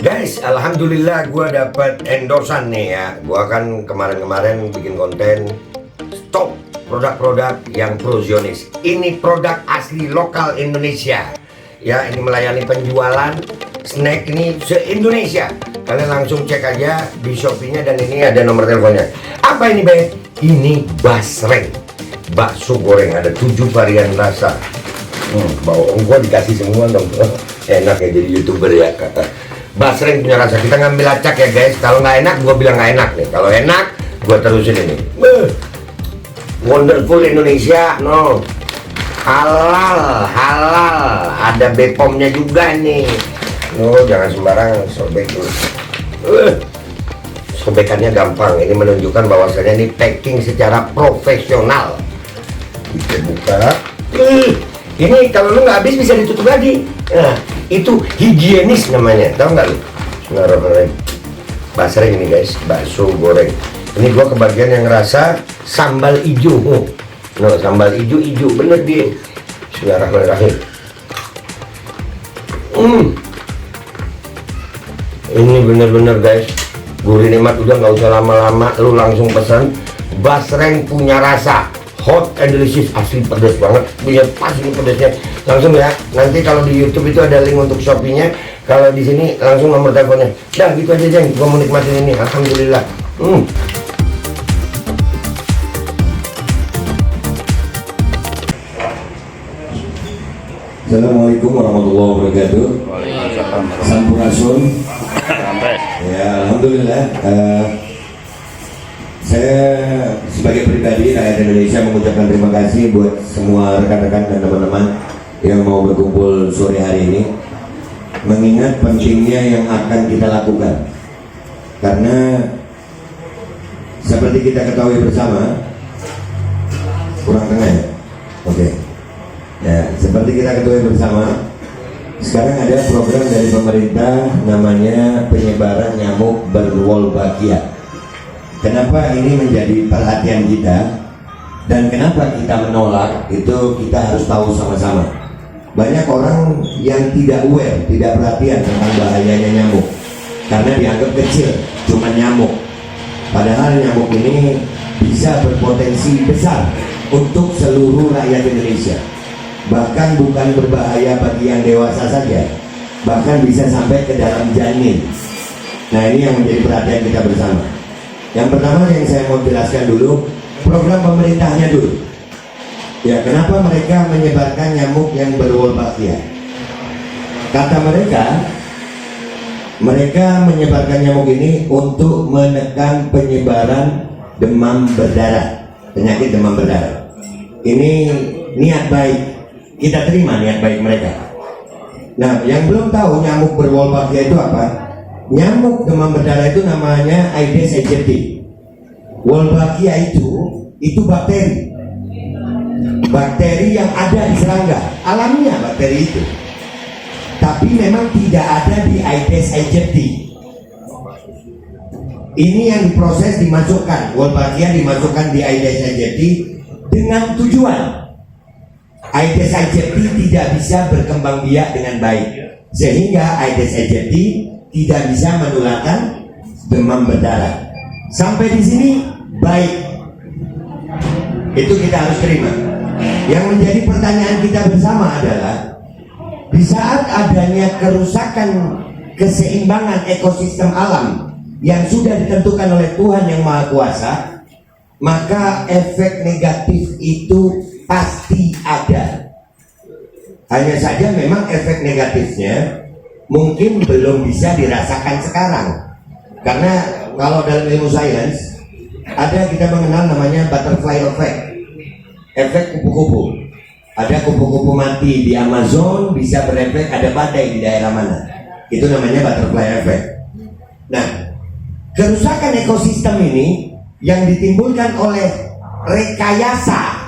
Guys, alhamdulillah gue dapat endorsan nih ya. Gue kan kemarin-kemarin bikin konten stop produk-produk yang prozionis. Ini produk asli lokal Indonesia. Ya, ini melayani penjualan snack ini se-Indonesia. Kalian langsung cek aja di Shopee-nya dan ini ada nomor teleponnya. Apa ini, Be? Ini basreng. Bakso goreng, ada 7 varian rasa. Bawang gue dikasih semua dong. Enak ya jadi YouTuber ya. Basreng punya rasa, kita ngambil acak ya guys. Kalau nggak enak, gue bilang nggak enak nih. Kalau enak, gue terusin ini. Wonderful Indonesia, no. Halal, halal. Ada Bepomnya juga nih. No, jangan sembarangan sobek dulu. Sobekannya gampang. Ini menunjukkan bahwasanya ini packing secara profesional. Kita buka. Ini kalau lu nggak habis bisa ditutup lagi. Nah, itu higienis namanya, tahu nggak lu? Bismillahirrahmanirrahim. Basreng ini guys, bakso goreng. Ini gua kebagian yang ngerasa sambal hijau. No, sambal hijau bener dia. Bismillahirrahmanirrahim. Ini bener-bener guys, gurih nikmat, udah nggak usah lama-lama, lu langsung pesan. Basreng punya rasa hot and delicious, asli pedas banget, punya pas ini pedasnya. Langsung ya, nanti kalau di YouTube itu ada link untuk Shopee-nya, kalau di sini langsung nomor teleponnya. Dah gitu aja Jeng, gua mau nikmatin ini, alhamdulillah. Assalamualaikum warahmatullahi wabarakatuh. Sampurasun. Ya, alhamdulillah. Saya sebagai pribadi rakyat Indonesia mengucapkan terima kasih buat semua rekan-rekan dan teman-teman yang mau berkumpul sore hari ini, mengingat pentingnya yang akan kita lakukan. Karena seperti kita ketahui bersama, kurang tengah ya? Oke. Ya, seperti kita ketahui bersama, sekarang ada program dari pemerintah namanya penyebaran nyamuk berwolbachia. Kenapa ini menjadi perhatian kita dan kenapa kita menolak, itu kita harus tahu sama-sama. Banyak orang yang tidak aware, tidak perhatian tentang bahayanya nyamuk karena dianggap kecil, cuma nyamuk. Padahal nyamuk ini bisa berpotensi besar untuk seluruh rakyat Indonesia. Bahkan bukan berbahaya bagi yang dewasa saja, bahkan bisa sampai ke dalam janin. Nah, ini yang menjadi perhatian kita bersama. Yang pertama yang saya mau jelaskan dulu, program pemerintahnya dulu. Ya, kenapa mereka menyebarkan nyamuk yang berwolbachia? Kata mereka menyebarkan nyamuk ini untuk menekan penyebaran demam berdarah, penyakit demam berdarah. Ini niat baik, kita terima niat baik mereka. Nah, yang belum tahu nyamuk berwolbachia itu apa? Nyamuk demam berdarah itu namanya Aedes aegypti. Wolbachia itu bakteri. Bakteri yang ada di serangga, alamiah bakteri itu. Tapi memang tidak ada di Aedes aegypti. Ini yang diproses, dimasukkan, Wolbachia dimasukkan di Aedes aegypti dengan tujuan Aedes aegypti tidak bisa berkembang biak dengan baik, sehingga Aedes aegypti tidak bisa menularkan demam berdarah. Sampai di sini baik, itu kita harus terima. Yang menjadi pertanyaan kita bersama adalah, di saat adanya kerusakan keseimbangan ekosistem alam yang sudah ditentukan oleh Tuhan yang Maha Kuasa, maka efek negatif itu pasti ada. Hanya saja memang efek negatifnya mungkin belum bisa dirasakan sekarang. Karena kalau dalam ilmu sains ada, kita mengenal namanya butterfly effect, efek kupu-kupu. Ada kupu-kupu mati di Amazon bisa berefek ada badai di daerah mana, itu namanya butterfly effect. Nah, kerusakan ekosistem ini yang ditimbulkan oleh rekayasa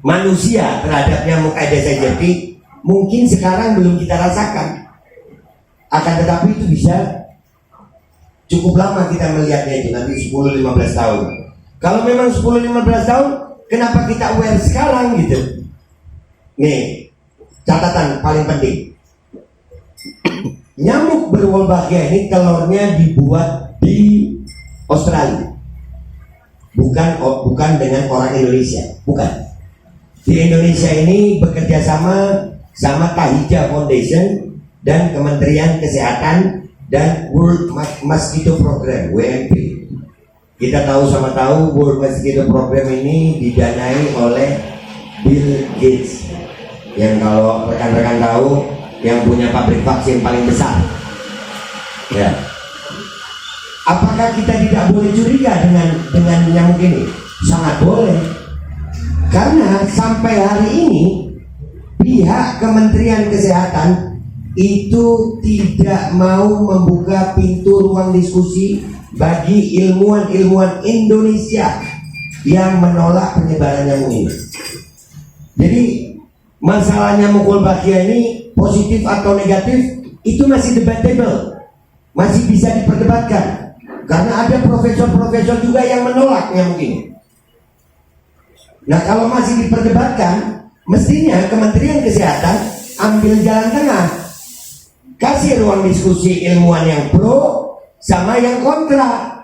manusia terhadap nyamuk Aedes aegypti mungkin sekarang belum kita rasakan. Akan tetapi itu bisa cukup lama kita melihatnya, itu nanti 10-15 tahun. Kalau memang 10-15 tahun, kenapa kita aware sekarang gitu? Nih, catatan paling penting. nyamuk berwolbachia ini telurnya dibuat di Australia, bukan dengan orang Indonesia, bukan. Di Indonesia ini bekerja sama Tahija Foundation dan Kementerian Kesehatan dan World Mosquito Program (WMP). Kita tahu World Mosquito Program ini didanai oleh Bill Gates, yang kalau rekan-rekan tahu yang punya pabrik vaksin paling besar. Ya. Apakah kita tidak boleh curiga dengan nyamuk ini? Sangat boleh. Karena sampai hari ini pihak Kementerian Kesehatan itu tidak mau membuka pintu ruang diskusi bagi ilmuwan-ilmuwan Indonesia yang menolak penyebaran nyamuk ini. Jadi masalah nyamuk Wolbachia ini positif atau negatif itu masih debatable, masih bisa diperdebatkan. Karena ada profesor-profesor juga yang menolak nyamuk ini. Nah, kalau masih diperdebatkan, mestinya Kementerian Kesehatan ambil jalan tengah, kasih ruang diskusi ilmuwan yang pro sama yang kontra,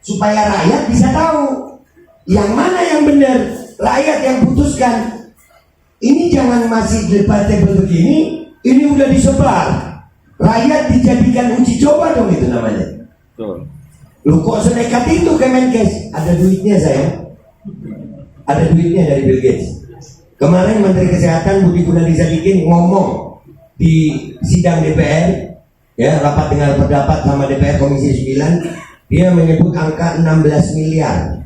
supaya rakyat bisa tahu yang mana yang benar, rakyat yang putuskan. Ini jangan masih debatable begini, ini udah disebar, rakyat dijadikan uji coba dong, itu namanya. Lu kok senekat itu Kemenkes? Ada duitnya saya. Ada duitnya dari Bill Gates. Kemarin Menteri Kesehatan Budi Gunadisadikin ngomong di sidang DPR, ya, rapat dengar pendapat sama DPR Komisi 9, dia menyebut angka 16 miliar.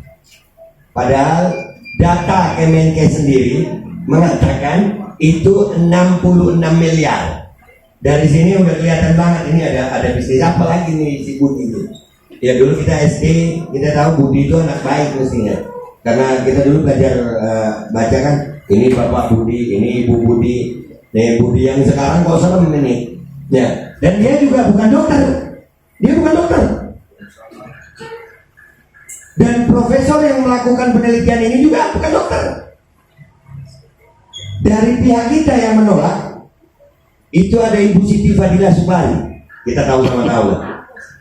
Padahal data Kemenkes sendiri mengatakan itu 66 miliar. Dari sini udah kelihatan banget ini ada bisnis apa lagi nih si Budi itu. Ya dulu kita SD, kita tahu Budi itu anak baik mestinya. Karena kita dulu belajar baca kan, ini Bapak Budi, ini Ibu Budi. Nih Budi yang sekarang kok serem ini. Ya, dan dia juga bukan dokter. Dia bukan dokter. Dan profesor yang melakukan penelitian ini juga bukan dokter. Dari pihak kita yang menolak, itu ada Ibu Siti Fadila Subari. Kita tahu.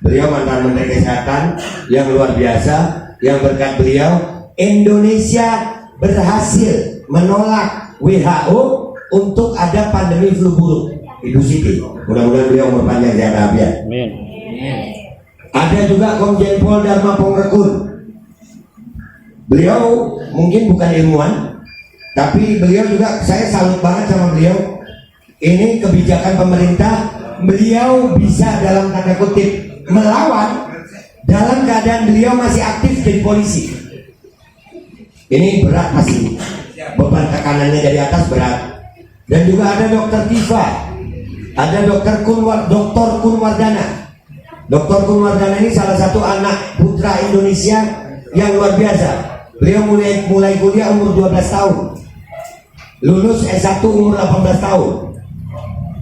Beliau mantan Menteri Kesehatan yang luar biasa, yang berkat beliau Indonesia berhasil menolak WHO untuk ada pandemi flu burung. Ibu Siti, mudah-mudahan beliau umur panjang sehat walafiat. Amin. Ada juga Komjen Pol Dharma Pongrekun. Beliau mungkin bukan ilmuwan, tapi beliau juga, saya salut banget sama beliau. Ini kebijakan pemerintah, beliau bisa dalam tanda kutip melawan dalam keadaan beliau masih aktif jadi polisi. Ini berat masih, beban tekanannya dari atas berat. Dan juga ada Dokter Tifa, ada Dokter Kunwardana. Dokter Kunwardana ini salah satu anak putra Indonesia yang luar biasa. Beliau mulai kuliah umur 12 tahun, lulus S1 umur 18 tahun.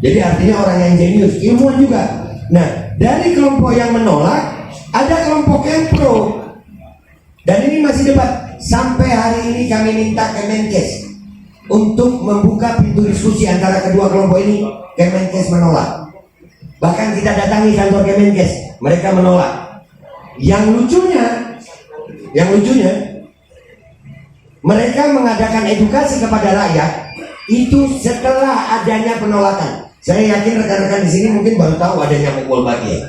Jadi artinya orang yang jenius, ilmuwan juga. Nah, dari kelompok yang menolak, ada kelompok yang pro. Dan ini masih debat. Sampai hari ini kami minta Kemenkes untuk membuka pintu diskusi antara kedua kelompok ini. Kemenkes menolak. Bahkan kita datangi kantor Kemenkes, mereka menolak. Yang lucunya, mereka mengadakan edukasi kepada rakyat itu setelah adanya penolakan. Saya yakin rekan-rekan di sini mungkin baru tahu ada nyamuk Wolbachia,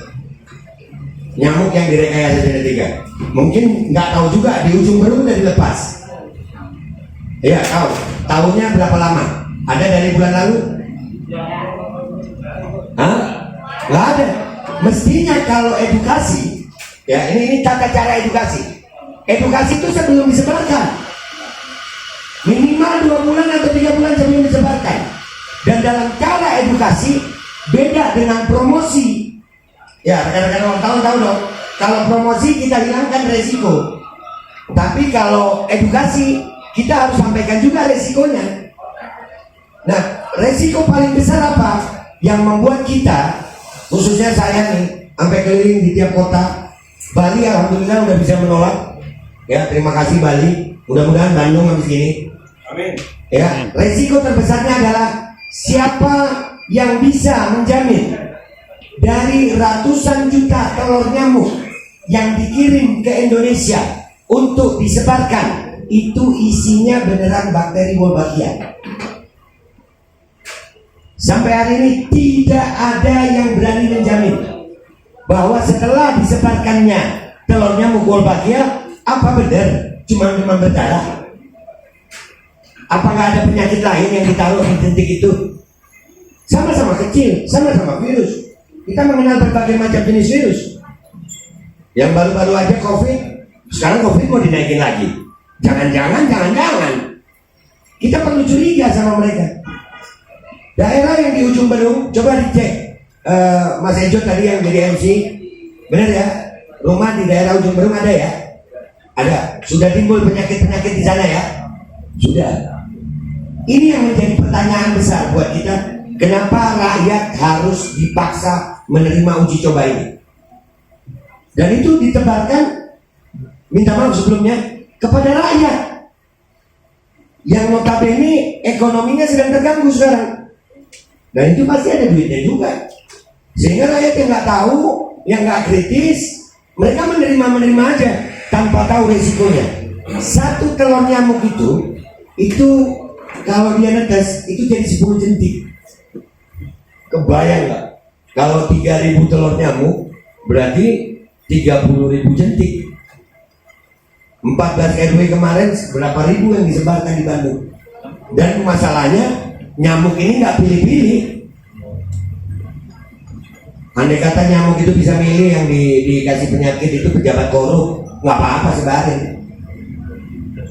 nyamuk yang direkayasa genetika. Mungkin nggak tahu juga di ujung Berung udah dilepas. Ya tahu. Tahunnya berapa lama? Ada dari bulan lalu? Hah? Nggak ada. Mestinya kalau edukasi, ya ini tata cara edukasi. Edukasi itu sebelum disebarkan, minimal 2 bulan atau 3 bulan sebelum disebarkan. Dan dalam cara edukasi beda dengan promosi. Ya rekan-rekan wartawan tahu dong. Kalau promosi kita hilangkan resiko, tapi kalau edukasi kita harus sampaikan juga resikonya. Nah, resiko paling besar apa? Yang membuat kita, khususnya saya nih, sampai keliling di tiap kota. Bali alhamdulillah udah bisa menolak. Ya terima kasih Bali. Mudah-mudahan Bandung habis gini. Amin. Ya, resiko terbesarnya adalah siapa yang bisa menjamin dari ratusan juta telur nyamuk yang dikirim ke Indonesia untuk disebarkan, itu isinya beneran bakteri Wolbachia. Sampai hari ini tidak ada yang berani menjamin bahwa setelah disebarkannya telur nyamuk Wolbachia, apa benar cuma demam berdarah? Apakah ada penyakit lain yang ditaruh di titik itu? Sama-sama kecil, sama-sama virus. Kita mengenal berbagai macam jenis virus. Yang baru-baru aja COVID, sekarang COVID mau dinaikin lagi. Jangan-jangan kita perlu curiga sama mereka. Daerah yang di ujung Bedung, coba dicek. Mas Ejo tadi yang jadi MC, benar ya? Rumah di daerah ujung Bedung ada ya? Ada. Sudah timbul penyakit-penyakit di sana ya? Sudah. Ini yang menjadi pertanyaan besar buat kita. Kenapa rakyat harus dipaksa menerima uji coba ini? Dan itu ditebarkan, minta maaf sebelumnya, kepada rakyat yang notabene ekonominya sedang terganggu sekarang. Dan itu pasti ada duitnya juga. Sehingga rakyat yang nggak tahu, yang nggak kritis, mereka menerima aja tanpa tahu resikonya. Satu telur nyamuk itu kalau dia netes itu jadi 10 jentik. Kebayang nggak? Kalau 3.000 telur nyamuk berarti 30.000 jentik. 14 RW kemarin berapa ribu yang disebarkan di Bandung. Dan masalahnya nyamuk ini nggak pilih-pilih. Andai kata nyamuk itu bisa milih yang dikasih penyakit itu pejabat korup, nggak apa-apa sebarin.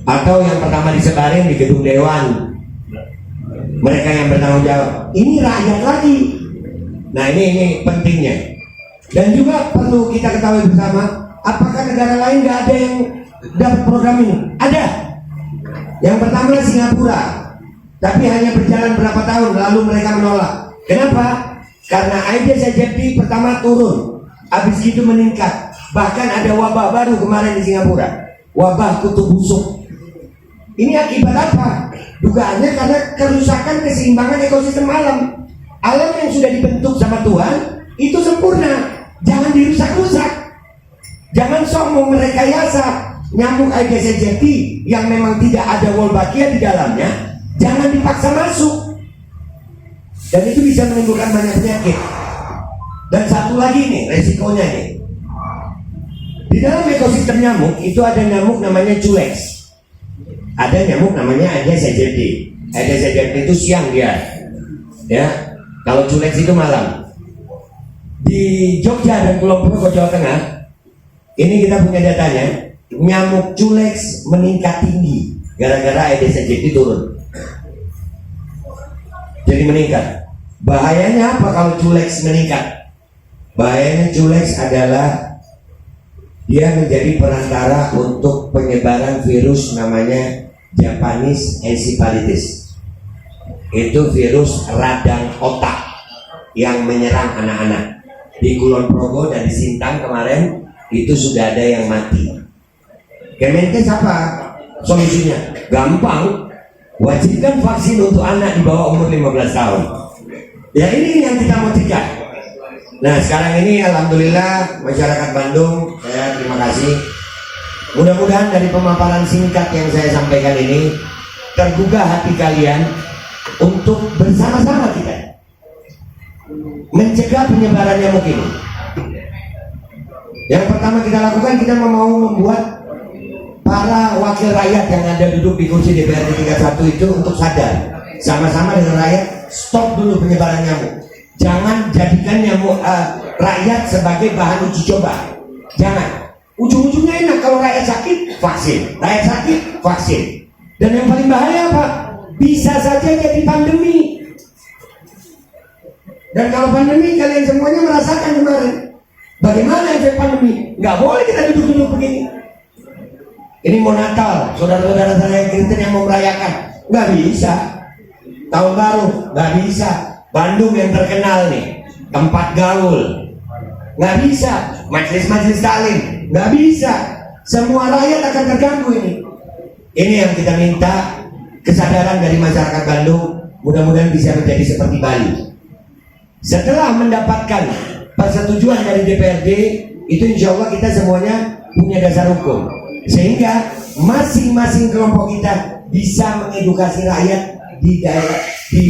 Atau yang pertama disebarin di gedung dewan, mereka yang bertanggung jawab. Ini rakyat lagi. Nah ini pentingnya. Dan juga perlu kita ketahui bersama, apakah negara lain nggak ada yang dapat program ini? Ada. Yang pertama Singapura, tapi hanya berjalan berapa tahun lalu mereka menolak. Kenapa? Karena Aedes aegypti pertama turun, habis itu meningkat. Bahkan ada wabah baru kemarin di Singapura, wabah kutu busuk. Ini akibat apa? Dugaannya karena kerusakan keseimbangan ekosistem alam. Alam yang sudah dibentuk sama Tuhan itu sempurna, jangan dirusak-rusak. Jangan sok mau merekayasa nyamuk Aedes aegypti yang memang tidak ada Wolbachia di dalamnya, jangan dipaksa masuk. Dan itu bisa menimbulkan banyak penyakit. Dan satu lagi nih resikonya nih, di dalam ekosistem nyamuk itu ada nyamuk namanya Culex. Ada nyamuk namanya Aedes aegypti. Aedes aegypti itu siang dia, ya. Kalau Culex itu malam. Di Jogja dan Kulon Progo Jawa Tengah, ini kita punya datanya, nyamuk Culex meningkat tinggi gara-gara Aedes aegypti turun. Jadi meningkat. Bahayanya apa kalau Culex meningkat? Bahayanya Culex adalah dia menjadi perantara untuk penyebaran virus namanya Japanese encephalitis. Itu virus radang otak yang menyerang anak-anak. Di Kulon Progo dan di Sintang kemarin itu sudah ada yang mati. Kemenkes apa solusinya? Gampang, wajibkan vaksin untuk anak di bawah umur 15 tahun. Ya ini yang kita mau cegah. Nah sekarang ini alhamdulillah masyarakat Bandung, saya terima kasih. Mudah-mudahan dari pemaparan singkat yang saya sampaikan ini tergugah hati kalian untuk bersama-sama kita mencegah penyebaran nyamuk ini. Yang pertama kita lakukan, kita mau membuat para wakil rakyat yang ada duduk di kursi DPRD tingkat 1 itu untuk sadar, sama-sama dengan rakyat, stop dulu penyebaran nyamuk. Jangan jadikan nyamuk rakyat sebagai bahan uji coba. Jangan. Ujung-ujungnya enak, kalau rakyat sakit vaksin, rakyat sakit vaksin. Dan yang paling bahaya apa? Bisa saja jadi pandemi. Dan kalau pandemi kalian semuanya merasakan kemarin. Bagaimana efek pandemi? Nggak boleh kita duduk-duduk begini. Ini mau Natal, saudara-saudara saya Kristen yang mau merayakan, nggak bisa. Tahun baru, nggak bisa. Bandung yang terkenal nih, tempat gaul, nggak bisa. Majelis-majelis taklim, nggak bisa. Semua rakyat akan terganggu ini. Ini yang kita minta, kesadaran dari masyarakat Bandung, mudah-mudahan bisa menjadi seperti Bali. Setelah mendapatkan persetujuan dari DPRD, itu insya Allah kita semuanya punya dasar hukum, sehingga masing-masing kelompok kita bisa mengedukasi rakyat di daerah,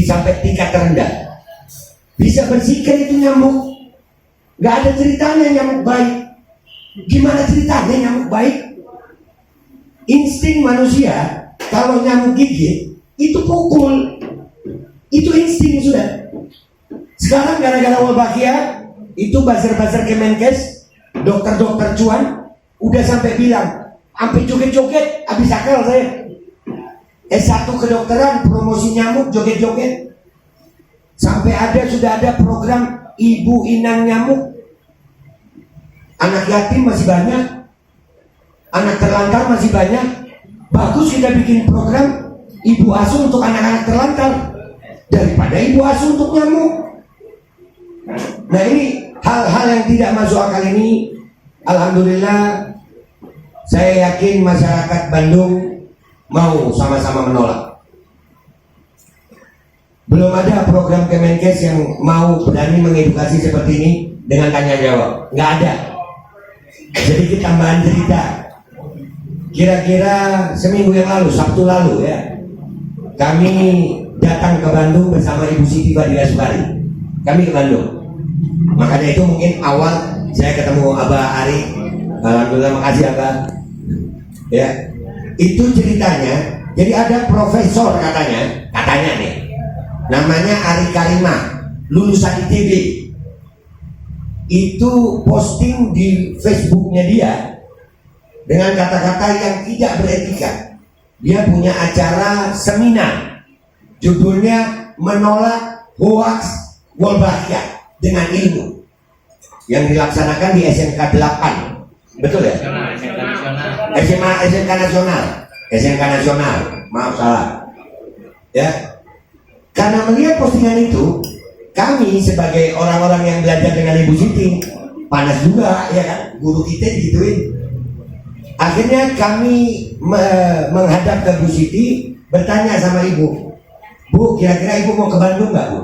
sampai tingkat terendah, bisa bersihkan itu nyamuk. Gak ada ceritanya nyamuk baik. Gimana ceritanya nyamuk baik? Insting manusia kalau nyamuk gigit itu pukul, itu insting sudah. Sekarang gara-gara Wolbachia itu buzzer-buzzer Kemenkes, dokter-dokter cuan udah sampai bilang, sampai joget-joget, habis akal saya. S1 kedokteran promosi nyamuk joget-joget. Sampai sudah ada program ibu inang nyamuk. Anak yatim masih banyak, anak terlantar masih banyak. Bagus kita bikin program ibu asuh untuk anak-anak terlantar daripada ibu asuh untuk nyamuk. Nah, ini hal-hal yang tidak masuk akal ini. Alhamdulillah, saya yakin masyarakat Bandung mau sama-sama menolak. Belum ada program Kemenkes yang mau berani mengedukasi seperti ini dengan tanya jawab, nggak ada. Sedikit tambahan cerita, kira-kira seminggu yang lalu, Sabtu lalu ya, kami datang ke Bandung bersama Ibu Siti Fadila Supari. Kami ke Bandung, makanya itu mungkin awal saya ketemu Abah Ari. Alhamdulillah, makasih Abah ya. Itu ceritanya, jadi ada profesor katanya nih, namanya Ari Karimah, lulusan ITB. Itu posting di Facebooknya dia dengan kata-kata yang tidak beretika. Dia punya acara seminar, judulnya Menolak Hoax Wolbachia dengan Ilmu, yang dilaksanakan di SMK 8. Betul ya? SMK Nasional, maaf salah ya. Karena melihat postingan itu, kami sebagai orang-orang yang belajar dengan Ibu Siti, panas juga ya kan, guru kita gituin. Akhirnya kami menghadap ke Bu Siti, bertanya sama Ibu, Bu, kira-kira Ibu mau ke Bandung nggak Bu?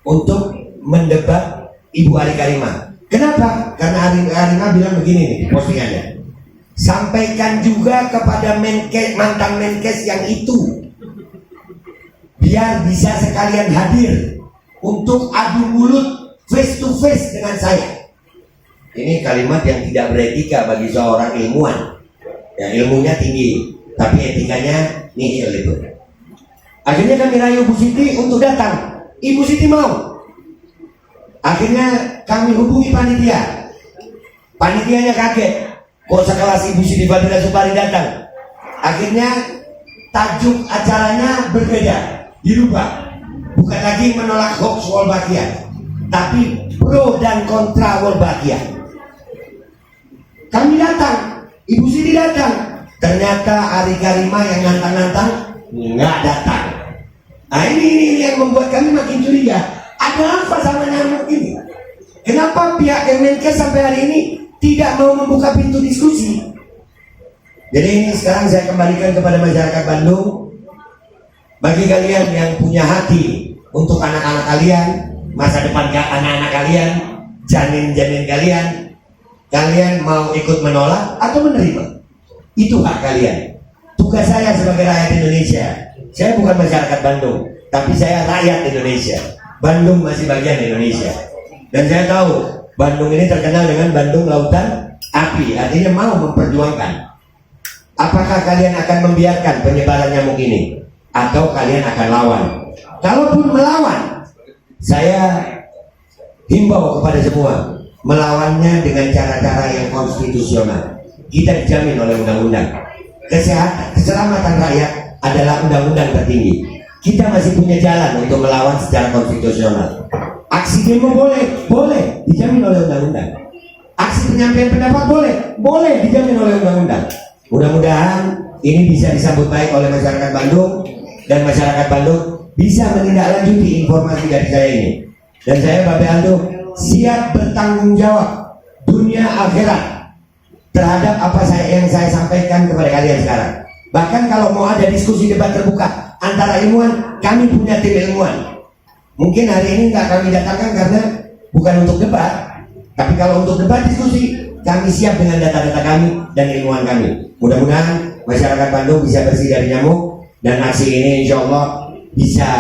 Untuk mendebat Ibu Ari Karimah. Kenapa? Karena Ari Karimah bilang begini nih postingannya, sampaikan juga kepada mantan Menkes yang itu, biar bisa sekalian hadir untuk adu mulut face to face dengan saya. Ini kalimat yang tidak beretika bagi seorang ilmuwan. Ya, ilmunya tinggi, tapi etikanya nihil itu. Akhirnya kami rayu Bu Siti untuk datang. Ibu Siti mau. Akhirnya kami hubungi panitia. Panitianya kaget, kok sekelas Ibu Siti Fadila Supari datang. Akhirnya tajuk acaranya berbeda, dirubah. Bukan lagi menolak hoax Wolbachia, tapi pro dan kontra Wolbachia. Kami datang, Ibu Siti datang. Ternyata Ari Karimah yang nantang-nantang nggak datang. Nah ini yang membuat kami makin curiga. Ada apa sama nyamuk ini? Kenapa pihak Kemenkes sampai hari ini tidak mau membuka pintu diskusi? Jadi ini sekarang saya kembalikan kepada masyarakat Bandung. Bagi kalian yang punya hati untuk anak-anak kalian, masa depan anak-anak kalian, janin-janin kalian, kalian mau ikut menolak atau menerima? Itu hak kalian. Tugas saya sebagai rakyat Indonesia, saya bukan masyarakat Bandung, tapi saya rakyat Indonesia. Bandung masih bagian Indonesia. Dan saya tahu Bandung ini terkenal dengan Bandung Lautan Api, artinya mau memperjuangkan. Apakah kalian akan membiarkan penyebaran nyamuk ini? Atau kalian akan lawan? Kalaupun melawan, saya himbau kepada semua, melawannya dengan cara-cara yang konstitusional. Kita dijamin oleh undang-undang. Kesehatan, keselamatan rakyat adalah undang-undang tertinggi. Kita masih punya jalan untuk melawan secara konstitusional. Aksi demo boleh, dijamin oleh undang-undang. Aksi penyampaian pendapat boleh, dijamin oleh undang-undang. Mudah-mudahan ini bisa disambut baik oleh masyarakat Bandung, dan masyarakat Bandung bisa menindaklanjuti informasi dari saya ini. Dan saya, Babe Aldo, siap bertanggung jawab dunia akhirat terhadap apa yang saya sampaikan kepada kalian sekarang. Bahkan kalau mau ada diskusi debat terbuka antara ilmuwan, kami punya tim ilmuwan. Mungkin hari ini nggak kami datangkan karena bukan untuk debat. Tapi kalau untuk debat diskusi, kami siap dengan data-data kami dan ilmuwan kami. Mudah-mudahan masyarakat Bandung bisa bersih dari nyamuk, dan aksi ini insya Allah bisa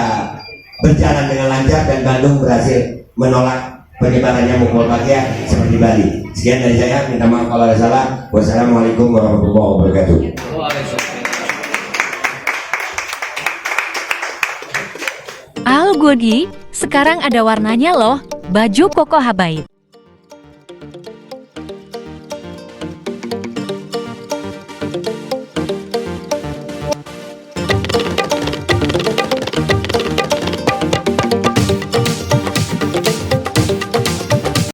berjalan dengan lancar dan Bandung berhasil menolak penyebaran nyamuk Wolbachia seperti Bali. Sekian dari saya, minta maaf kalau ada salah. Wassalamualaikum warahmatullahi wabarakatuh. Al Godi, sekarang ada warnanya loh, baju Koko Habaib.